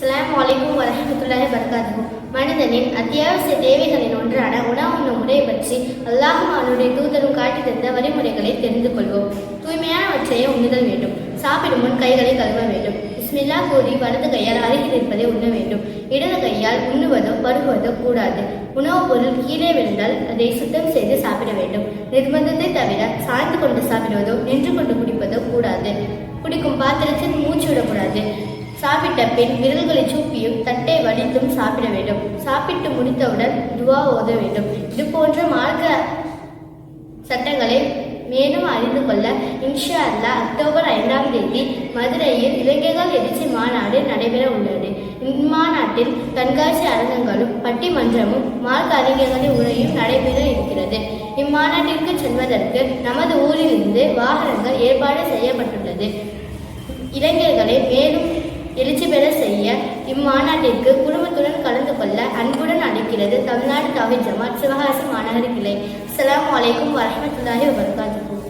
அஸ்ஸலாமு அலைக்கும் வரஹ்மத்துல்லாஹி வபரகாத்துஹு. மனிதனின் அத்தியாவசிய தேவைகளின் ஒன்றான உணவு முறையை பற்றி அல்லாஹும் அவனுடைய தூதரும் காட்டி தந்த வழிமுறைகளை தெரிந்து கொள்வோம். தூய்மையானவற்றையே உண்ணுதல் வேண்டும். சாப்பிடும் முன் கைகளை கழுவ வேண்டும். பிஸ்மில்லா கூறி வலது கையால் அருகில் இருப்பதை உண்ண வேண்டும். இடது கையால் உண்ணுவதோ பருகுவதோ கூடாது. உணவுப் பொருள் கீழே விழுந்தால் அதை சுத்தம் செய்து சாப்பிட வேண்டும். நிர்பந்தத்தை தவிர சாய்ந்து கொண்டு சாப்பிடுவதோ நின்று கொண்டு குடிப்பதோ கூடாது. குடிக்கும் பாத்திரத்தில் மூச்சு விடக்கூடாது. சாப்பிட்ட பின் விரல்களை சூப்பியும் தட்டை வடித்தும் சாப்பிட வேண்டும். சாப்பிட்டு முடித்தவுடன் துவா ஓத வேண்டும். இது போன்ற மார்க்க சட்டங்களை மேலும் அறிந்து கொள்ள இன்ஷா அல்லாஹ் அக்டோபர் 5ஆம் தேதி மதுரையில் இளைஞர்கள் எழுச்சி மாநாடு நடைபெற உள்ளது. இம்மாநாட்டில் கண்காட்சி அரங்கங்களும் பட்டிமன்றமும் மார்க்க அறிஞர்களின் உரையும் நடைபெற இருக்கிறது. இம்மாநாட்டிற்கு செல்வதற்கு நமது ஊரிலிருந்து வாகனங்கள் ஏற்பாடு செய்யப்பட்டுள்ளது. இளைஞர்களை மேலும் எழுச்சி பெற செய்ய இம்மாநாட்டிற்கு குடும்பத்துடன் கலந்து கொள்ள அன்புடன் அழைக்கிறது தமிழ்நாடு தவ்ஹீத் ஜமாத் சிவகாசி மாநகர கிளை. அஸ்ஸலாமு அலைக்கும் வரஹ்மத்துல்லாஹி வபரகாத்துஹு.